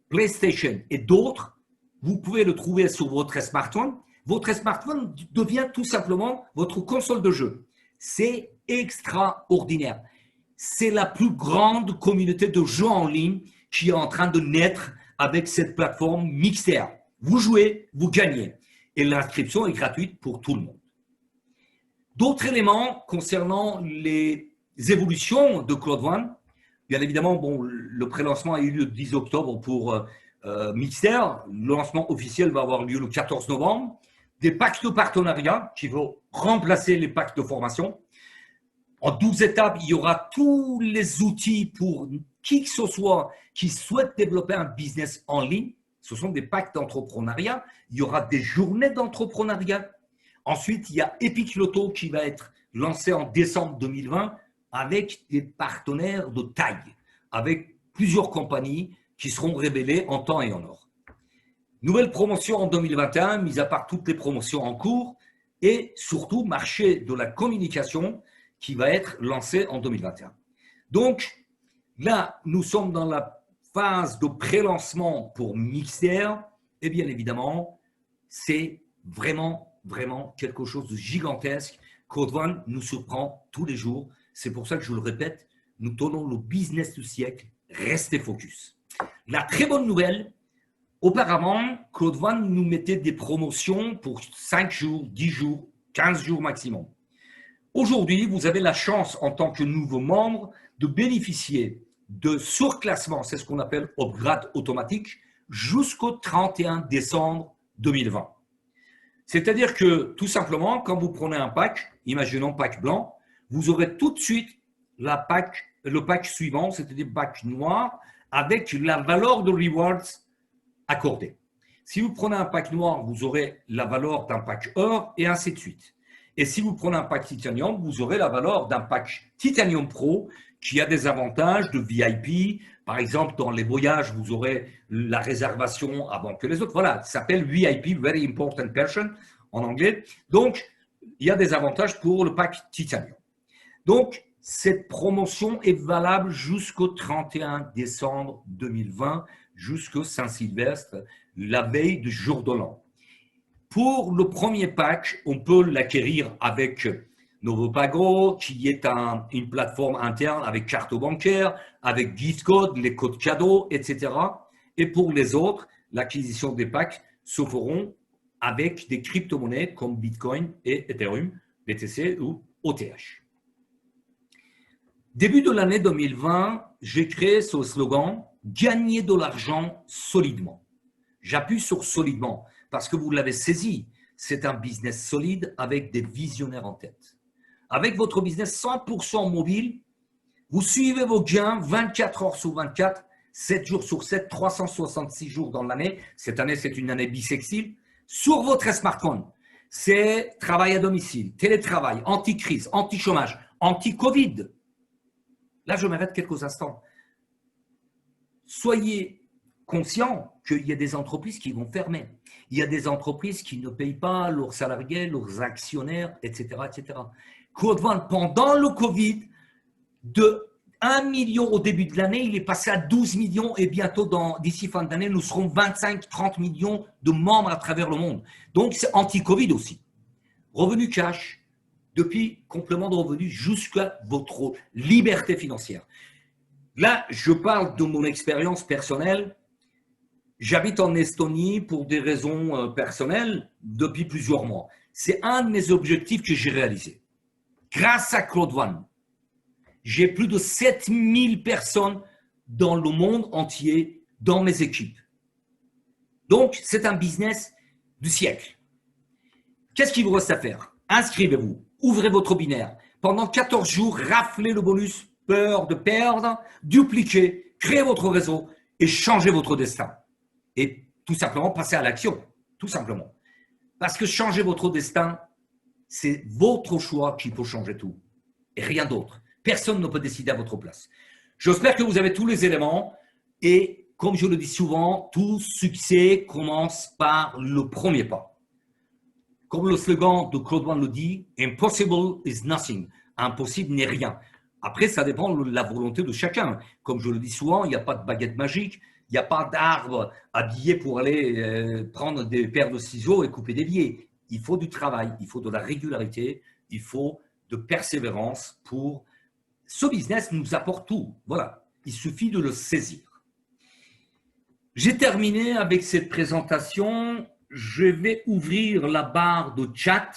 PlayStation et d'autres, vous pouvez le trouver sur votre smartphone. Votre smartphone devient tout simplement votre console de jeu. C'est extraordinaire. C'est la plus grande communauté de jeux en ligne qui est en train de naître avec cette plateforme Mixter. Vous jouez, vous gagnez. Et l'inscription est gratuite pour tout le monde. D'autres éléments concernant les évolutions de Claude One. Bien évidemment, bon, le pré-lancement a eu lieu le 10 octobre pour Mixter. Le lancement officiel va avoir lieu le 14 novembre. Des packs de partenariat qui vont remplacer les packs de formation. En 12 étapes, il y aura tous les outils pour qui que ce soit qui souhaite développer un business en ligne. Ce sont des packs d'entrepreneuriat. Il y aura des journées d'entrepreneuriat. Ensuite, il y a Epic Loto qui va être lancé en décembre 2020 avec des partenaires de taille, avec plusieurs compagnies qui seront révélées en temps et en heure. Nouvelle promotion en 2021, mis à part toutes les promotions en cours, et surtout marché de la communication qui va être lancé en 2021. Donc là, nous sommes dans la phase de pré-lancement pour Mixter, et bien évidemment, c'est vraiment quelque chose de gigantesque. Claude One nous surprend tous les jours. C'est pour ça que je le répète, nous tenons le business du siècle. Restez focus. La très bonne nouvelle, auparavant, Claude One nous mettait des promotions pour 5 jours, 10 jours, 15 jours maximum. Aujourd'hui, vous avez la chance en tant que nouveau membre de bénéficier de surclassement, c'est ce qu'on appelle upgrade automatique, jusqu'au 31 décembre 2020. C'est-à-dire que tout simplement, quand vous prenez un pack, imaginons pack blanc, vous aurez tout de suite le pack suivant, c'est-à-dire pack noir, avec la valeur de rewards accordée. Si vous prenez un pack noir, vous aurez la valeur d'un pack or et ainsi de suite. Et si vous prenez un pack Titanium, vous aurez la valeur d'un pack Titanium Pro qui a des avantages de VIP. Par exemple, dans les voyages, vous aurez la réservation avant que les autres. Voilà, ça s'appelle VIP, Very Important Person en anglais. Donc, il y a des avantages pour le pack Titanium. Donc, cette promotion est valable jusqu'au 31 décembre 2020, jusqu'au Saint-Sylvestre, la veille du jour de l'an. Pour le premier pack, on peut l'acquérir avec Novopago, qui est une plateforme interne avec carte bancaire, avec gift code, les codes cadeaux, etc. Et pour les autres, l'acquisition des packs se feront avec des crypto-monnaies comme Bitcoin et Ethereum, BTC ou OTH. Début de l'année 2020, j'ai créé ce slogan « Gagner de l'argent solidement ». J'appuie sur solidement parce que vous l'avez saisi, c'est un business solide avec des visionnaires en tête. Avec votre business 100% mobile, vous suivez vos gains 24 heures sur 24, 7 jours sur 7, 366 jours dans l'année. Cette année, c'est une année bissextile. Sur votre smartphone, c'est travail à domicile, télétravail, anti-crise, anti-chômage, anti-Covid. Là, je m'arrête quelques instants. Soyez conscients qu'il y a des entreprises qui vont fermer. Il y a des entreprises qui ne payent pas leurs salariés, leurs actionnaires, etc. etc. Claude One, pendant le Covid, de 1 million au début de l'année, il est passé à 12 millions et bientôt, d'ici fin d'année, nous serons 25-30 millions de membres à travers le monde. Donc, c'est anti-Covid aussi. Revenu cash, depuis complément de revenu jusqu'à votre liberté financière. Là, je parle de mon expérience personnelle. J'habite en Estonie pour des raisons personnelles depuis plusieurs mois. C'est un de mes objectifs que j'ai réalisé. Grâce à Claude Van, j'ai plus de 7000 personnes dans le monde entier dans mes équipes. Donc, c'est un business du siècle. Qu'est-ce qu'il vous reste à faire? Inscrivez-vous, ouvrez votre binaire. Pendant 14 jours, raflez le bonus, peur de perdre, dupliquez, créez votre réseau et changez votre destin. Et tout simplement, passez à l'action, tout simplement. Parce que changer votre destin, c'est votre choix qui peut changer tout et rien d'autre. Personne ne peut décider à votre place. J'espère que vous avez tous les éléments et comme je le dis souvent, tout succès commence par le premier pas. Comme le slogan de Claude Van le dit, « Impossible is nothing ». Impossible n'est rien. Après, ça dépend de la volonté de chacun. Comme je le dis souvent, il n'y a pas de baguette magique, il n'y a pas d'arbre habillé pour aller prendre des paires de ciseaux et couper des biais. Il faut du travail, il faut de la régularité, il faut de persévérance pour… Ce business nous apporte tout. Voilà, il suffit de le saisir. J'ai terminé avec cette présentation. Je vais ouvrir la barre de chat.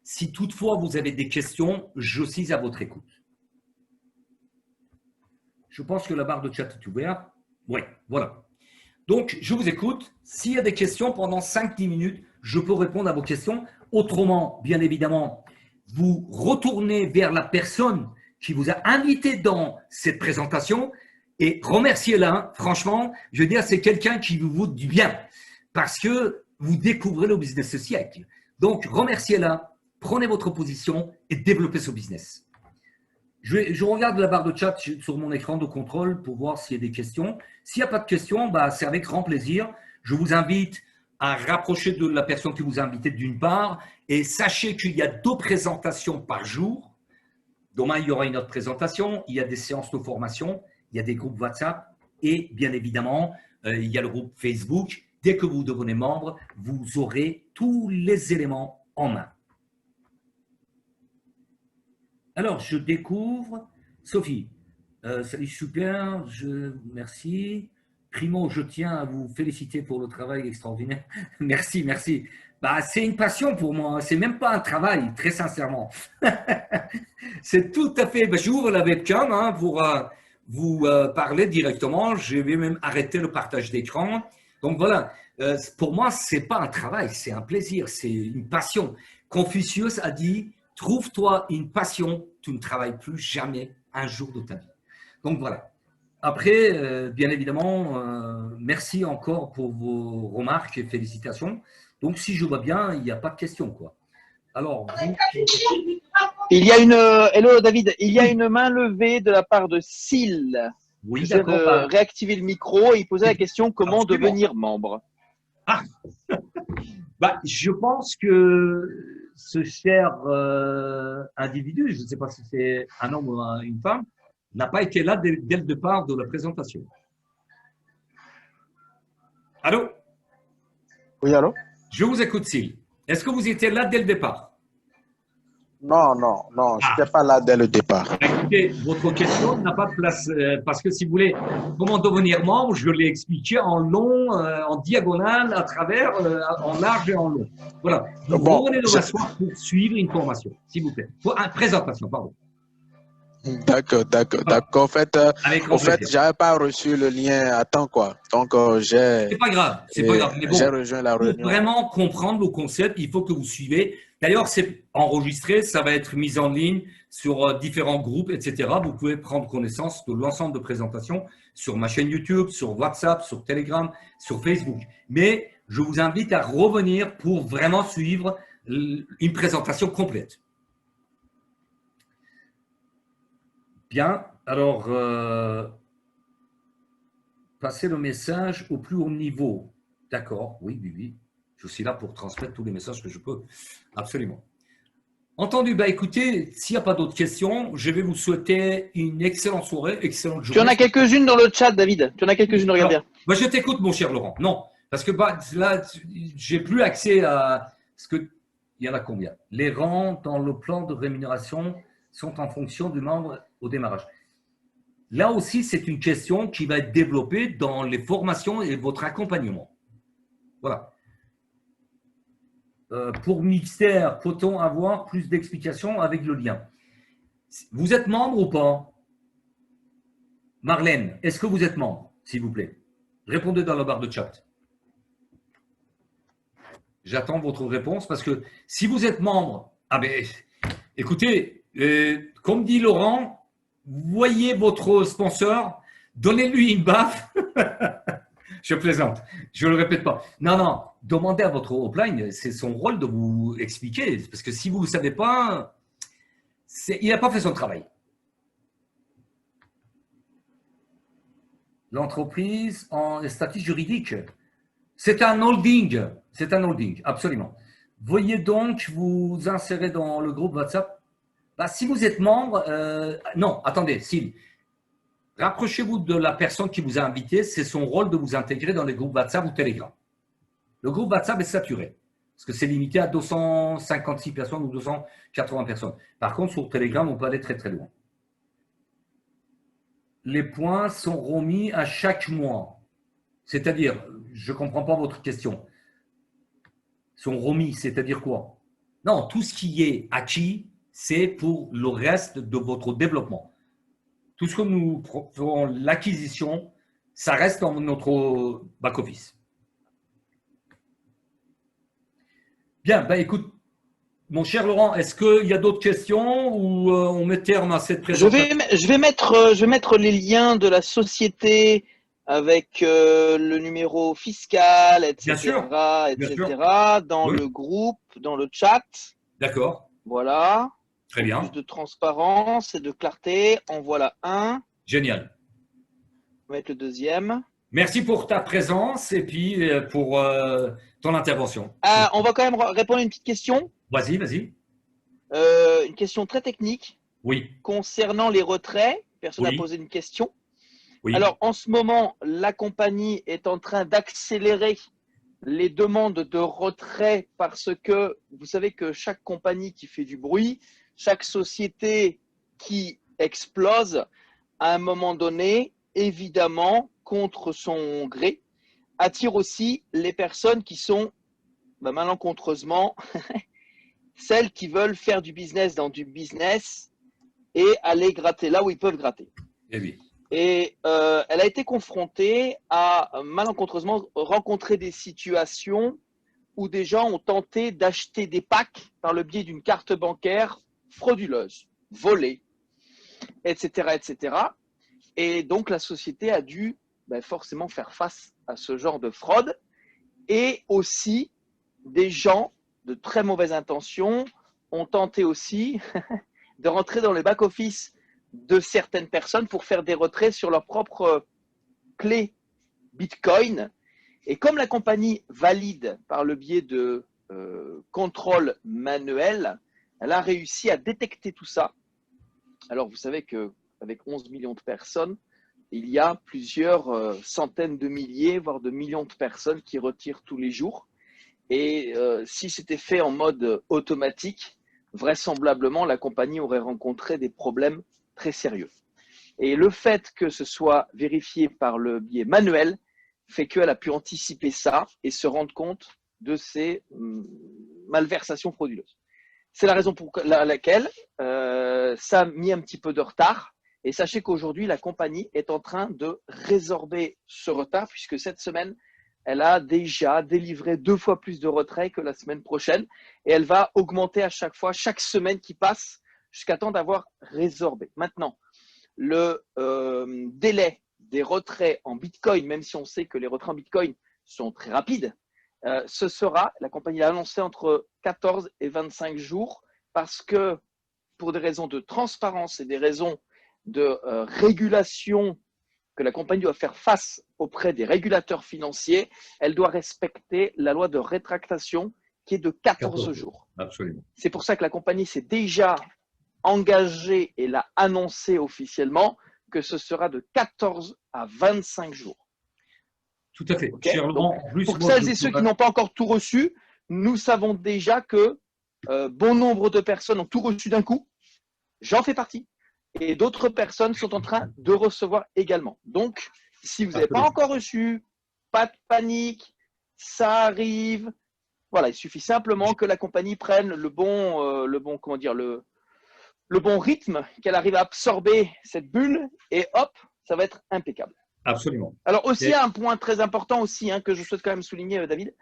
Si toutefois vous avez des questions, je suis à votre écoute. Je pense que la barre de chat est ouverte. Oui, voilà. Donc, je vous écoute. S'il y a des questions pendant 5-10 minutes, je peux répondre à vos questions. Autrement, bien évidemment, vous retournez vers la personne qui vous a invité dans cette présentation et remerciez-la. Franchement, je veux dire, c'est quelqu'un qui vous vaut du bien parce que vous découvrez le business ce siècle. Donc, remerciez-la, prenez votre position et développez ce business. Je regarde la barre de chat sur mon écran de contrôle pour voir s'il y a des questions. S'il n'y a pas de questions, bah, c'est avec grand plaisir. Je vous invite à rapprocher de la personne qui vous a invité d'une part et sachez qu'il y a 2 présentations par jour. Demain, il y aura une autre présentation. Il y a des séances de formation, il y a des groupes WhatsApp et bien évidemment, il y a le groupe Facebook. Dès que vous devenez membre, vous aurez tous les éléments en main. Alors, je découvre, Sophie, salut, super, merci. Primo, je tiens à vous féliciter pour le travail extraordinaire. Merci, merci. Bah, c'est une passion pour moi, c'est même pas un travail, très sincèrement. C'est tout à fait, bah, j'ouvre la webcam hein, pour vous parler directement. Je vais même arrêter le partage d'écran. Donc voilà, pour moi, c'est pas un travail, c'est un plaisir, c'est une passion. Confucius a dit, trouve-toi une passion, tu ne travailles plus jamais un jour de ta vie. Donc voilà. Après, bien évidemment, merci encore pour vos remarques et félicitations. Donc si je vois bien, il n'y a pas de questions, quoi. Alors, il y a une hello David, il y a une main levée de la part de Syl. Oui, j'essaie d'accord. de réactiver le micro et il posait la question comment devenir membre. Ah. Bah, je pense que ce cher individu, je ne sais pas si c'est un homme ou une femme, n'a pas été là dès le départ de la présentation. Allô? Oui, allô? Je vous écoute, Syl. Est-ce que vous étiez là dès le départ? Non, non, non, je n'étais pas là dès le départ. Écoutez, votre question n'a pas de place parce que si vous voulez, comment devenir membre, je l'ai expliqué en long, en diagonale, à travers, en large et en long. Voilà. Vous revenez de m'asseoir pour suivre une formation, s'il vous plaît. Pour une présentation, pardon. D'accord, d'accord, d'accord. En fait, je n'avais pas reçu le lien à temps, quoi. Donc, c'est pas grave, c'est pas grave. Mais bon, j'ai rejoint la réunion. pour vraiment comprendre le concept, il faut que vous suivez. D'ailleurs, c'est enregistré, ça va être mis en ligne sur différents groupes, etc. Vous pouvez prendre connaissance de l'ensemble de présentations sur ma chaîne YouTube, sur WhatsApp, sur Telegram, sur Facebook. Mais je vous invite à revenir pour vraiment suivre une présentation complète. Bien, alors, passer le message au plus haut niveau. D'accord, oui, oui, oui. Je suis là pour transmettre tous les messages que je peux. Absolument. Entendu, bah écoutez, s'il n'y a pas d'autres questions, je vais vous souhaiter une excellente soirée, excellente journée. Tu en as quelques-unes dans le chat, David. Tu en as quelques-unes, regarde bien. Bah, je t'écoute, mon cher Laurent. Non, parce que bah, là, j'ai plus accès à ce que… Il y en a combien? Les rangs dans le plan de rémunération sont en fonction du membre au démarrage. Là aussi, c'est une question qui va être développée dans les formations et votre accompagnement. Voilà. Pour Mixter, faut-on avoir plus d'explications avec le lien? Vous êtes membre ou pas? Marlène, est-ce que vous êtes membre, s'il vous plaît? Répondez dans la barre de chat. J'attends votre réponse parce que si vous êtes membre, écoutez, comme dit Laurent, voyez votre sponsor, donnez-lui une baffe. Je plaisante, je ne le répète pas. Non, demandez à votre upline, c'est son rôle de vous expliquer. Parce que si vous ne savez pas, il n'a pas fait son travail. L'entreprise en statut juridique, c'est un holding. C'est un holding, absolument. Veuillez donc vous insérer dans le groupe WhatsApp. Si vous êtes membre, non, attendez, Sylvie. Rapprochez-vous de la personne qui vous a invité. C'est son rôle de vous intégrer dans les groupes WhatsApp ou Telegram. Le groupe WhatsApp est saturé parce que c'est limité à 256 personnes ou 280 personnes. Par contre, sur Telegram, on peut aller très, très loin. Les points sont remis à chaque mois. C'est-à-dire, je ne comprends pas votre question. Sont remis, c'est-à-dire quoi? Non, tout ce qui est acquis, c'est pour le reste de votre développement. Tout ce que nous ferons, l'acquisition, ça reste dans notre back-office. Bien, écoute, mon cher Laurent, est-ce qu'il y a d'autres questions ou on met terme à cette présentation? Je vais mettre les liens de la société avec le numéro fiscal, etc., dans le groupe, dans le chat. D'accord. Voilà. Très bien. Plus de transparence et de clarté. En voilà un. Génial. On va mettre le deuxième. Merci pour ta présence et puis pour ton intervention. On va quand même répondre à une petite question. Vas-y. Une question très technique. Oui. Concernant les retraits. Personne n'a posé une question. Oui. Alors, en ce moment, la compagnie est en train d'accélérer les demandes de retrait parce que vous savez que chaque compagnie qui fait du bruit, chaque société qui explose, à un moment donné, évidemment, contre son gré, attire aussi les personnes qui sont malencontreusement celles qui veulent faire du business dans du business et aller gratter là où ils peuvent gratter. Eh oui. Et elle a été confrontée à malencontreusement rencontrer des situations où des gens ont tenté d'acheter des packs par le biais d'une carte bancaire frauduleuse, volée, etc., etc. Et donc la société a dû forcément faire face à ce genre de fraude. Et aussi, des gens de très mauvaises intentions ont tenté aussi de rentrer dans le back-office de certaines personnes pour faire des retraits sur leur propre clé Bitcoin. Et comme la compagnie valide par le biais de contrôle manuel, elle a réussi à détecter tout ça. Alors, vous savez qu'avec 11 millions de personnes, il y a plusieurs centaines de milliers, voire de millions de personnes qui retirent tous les jours. Et si c'était fait en mode automatique, vraisemblablement, la compagnie aurait rencontré des problèmes très sérieux. Et le fait que ce soit vérifié par le biais manuel fait qu'elle a pu anticiper ça et se rendre compte de ces malversations frauduleuses. C'est la raison pour laquelle ça a mis un petit peu de retard. Et sachez qu'aujourd'hui, la compagnie est en train de résorber ce retard puisque cette semaine, elle a déjà délivré 2 fois plus de retraits que la semaine prochaine et elle va augmenter à chaque fois, chaque semaine qui passe jusqu'à temps d'avoir résorbé. Maintenant, le délai des retraits en Bitcoin, même si on sait que les retraits en Bitcoin sont très rapides, ce sera, la compagnie l'a annoncé, entre 14 et 25 jours parce que pour des raisons de transparence et des raisons de régulation que la compagnie doit faire face auprès des régulateurs financiers, elle doit respecter la loi de rétractation qui est de 14 jours. Absolument. C'est pour ça que la compagnie s'est déjà engagée et l'a annoncé officiellement que ce sera de 14 à 25 jours. Tout à fait. Okay. Donc, pour celles et ceux qui n'ont pas encore tout reçu, nous savons déjà que bon nombre de personnes ont tout reçu d'un coup. J'en fais partie. et d'autres personnes sont en train de recevoir également. Donc, si vous n'avez pas encore reçu, pas de panique, ça arrive. Voilà, il suffit simplement que la compagnie prenne le bon rythme, qu'elle arrive à absorber cette bulle et hop, ça va être impeccable. Absolument. Alors aussi, il y a un point très important aussi que je souhaite quand même souligner, David,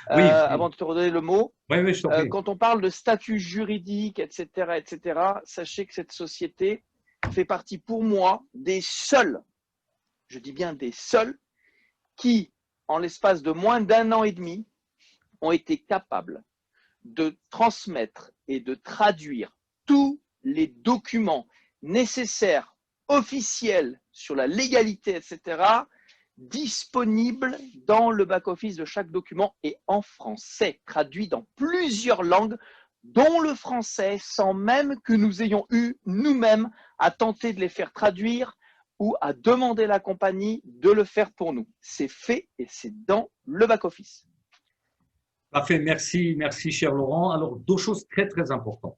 oui. avant de te redonner le mot. Oui, je t'en prie. Quand on parle de statut juridique, etc., sachez que cette société fait partie pour moi des seuls, je dis bien des seuls, qui, en l'espace de moins d'1 an et demi, ont été capables de transmettre et de traduire tous les documents nécessaires, officiels, sur la légalité, etc., disponibles dans le back-office de chaque document et en français, traduit dans plusieurs langues, dont le français, sans même que nous ayons eu nous-mêmes à tenter de les faire traduire ou à demander à la compagnie de le faire pour nous. C'est fait et c'est dans le back-office. Parfait, merci cher Laurent. Alors, deux choses très, très importantes.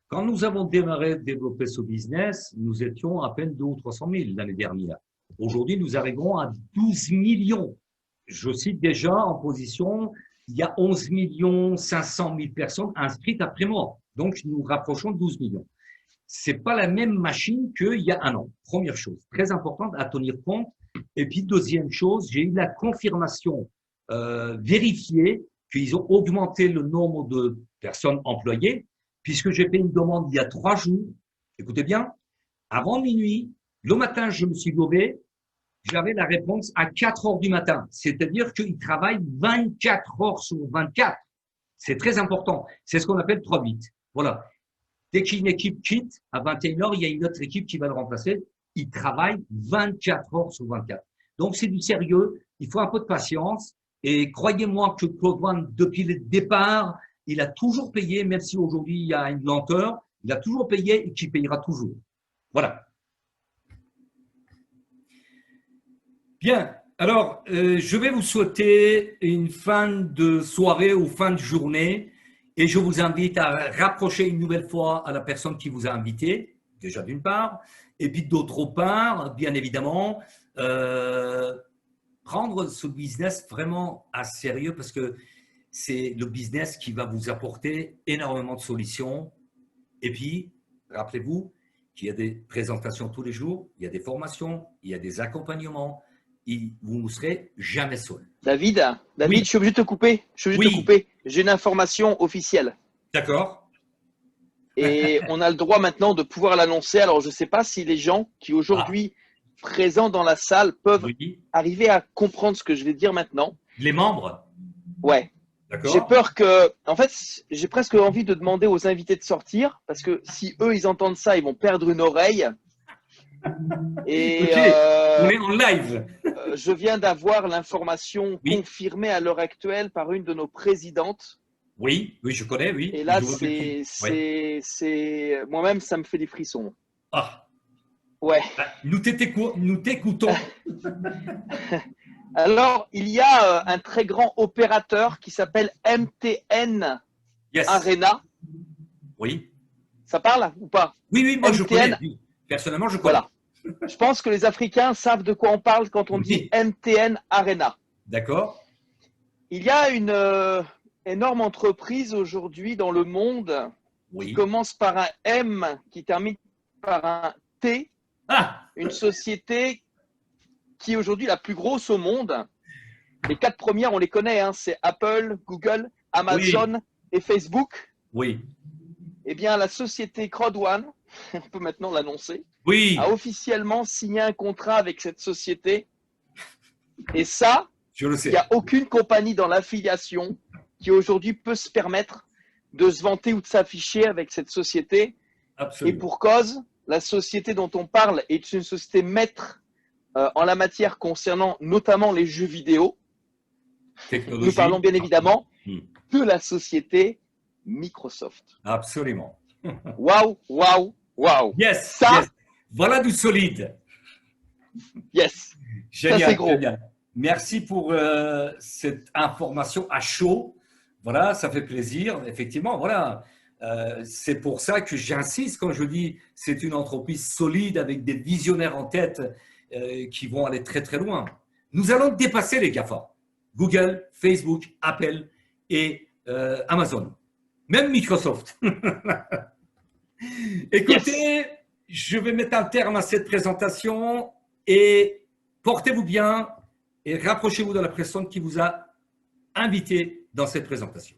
Quand nous avons démarré de développer ce business, nous étions à peine 200 ou 300 000 l'année dernière. Aujourd'hui, nous arriverons à 12 millions. Je cite déjà en position, il y a 11 500 000 personnes inscrites après moi. Donc, nous rapprochons de 12 millions. C'est pas la même machine qu'il y a 1 an. Première chose, très importante à tenir compte. Et puis, deuxième chose, j'ai eu la confirmation vérifiée qu'ils ont augmenté le nombre de personnes employées, puisque j'ai fait une demande il y a 3 jours. Écoutez bien, avant minuit, le matin, je me suis levé, j'avais la réponse à 4 heures du matin. C'est-à-dire qu'ils travaillent 24 heures sur 24. C'est très important. C'est ce qu'on appelle 3-8. Voilà. Dès qu'une équipe quitte, à 21 heures, il y a une autre équipe qui va le remplacer. Ils travaillent 24 heures sur 24. Donc, c'est du sérieux. Il faut un peu de patience. Et croyez-moi que Claude One, depuis le départ, il a toujours payé, même si aujourd'hui il y a une lenteur, il a toujours payé et qu'il payera toujours. Voilà. Bien. Alors, je vais vous souhaiter une fin de soirée ou fin de journée et je vous invite à rapprocher une nouvelle fois à la personne qui vous a invité, déjà d'une part, et puis d'autre part, bien évidemment, prendre ce business vraiment à sérieux parce que c'est le business qui va vous apporter énormément de solutions. Et puis, rappelez-vous qu'il y a des présentations tous les jours, il y a des formations, il y a des accompagnements. Et vous ne serez jamais seul. David, oui. Je suis obligé de te couper. J'ai une information officielle. D'accord. Et on a le droit maintenant de pouvoir l'annoncer. Alors, je ne sais pas si les gens qui aujourd'hui présents dans la salle peuvent arriver à comprendre ce que je vais dire maintenant. Les membres? Ouais. J'ai peur que… En fait, j'ai presque envie de demander aux invités de sortir parce que si eux, ils entendent ça, ils vont perdre une oreille. Et on est en live. Je viens d'avoir l'information confirmée à l'heure actuelle par une de nos présidentes. Oui, je connais, oui. Et là, c'est moi-même, ça me fait des frissons. Ah. Ouais. Nous t'écoutons. Alors, il y a un très grand opérateur qui s'appelle MTN Arena. Oui. Ça parle ou pas? Oui, moi je connais. Personnellement, je connais. Voilà. Je pense que les Africains savent de quoi on parle quand on dit MTN Arena. D'accord. Il y a une énorme entreprise aujourd'hui dans le monde qui commence par un M, qui termine par un T. Une société qui est aujourd'hui la plus grosse au monde. Les 4 premières, on les connaît, c'est Apple, Google, Amazon et Facebook. Oui. Eh bien, la société CrowdOne, on peut maintenant l'annoncer, a officiellement signé un contrat avec cette société. Et ça, je le sais. Il n'y a aucune compagnie dans l'affiliation qui aujourd'hui peut se permettre de se vanter ou de s'afficher avec cette société. Absolument. Et pour cause, la société dont on parle est une société maître en la matière concernant notamment les jeux vidéo. Nous parlons bien évidemment de la société Microsoft. Absolument. Waouh. Yes, ça, yes. Voilà du solide. Yes. Génial, ça, c'est gros. Génial. Merci pour cette information à chaud. Voilà, ça fait plaisir. Effectivement, voilà. C'est pour ça que j'insiste quand je dis c'est une entreprise solide avec des visionnaires en tête qui vont aller très très loin. Nous allons dépasser les GAFA. Google, Facebook, Apple et Amazon. Même Microsoft. Écoutez, je vais mettre un terme à cette présentation et portez-vous bien et rapprochez-vous de la personne qui vous a invité dans cette présentation.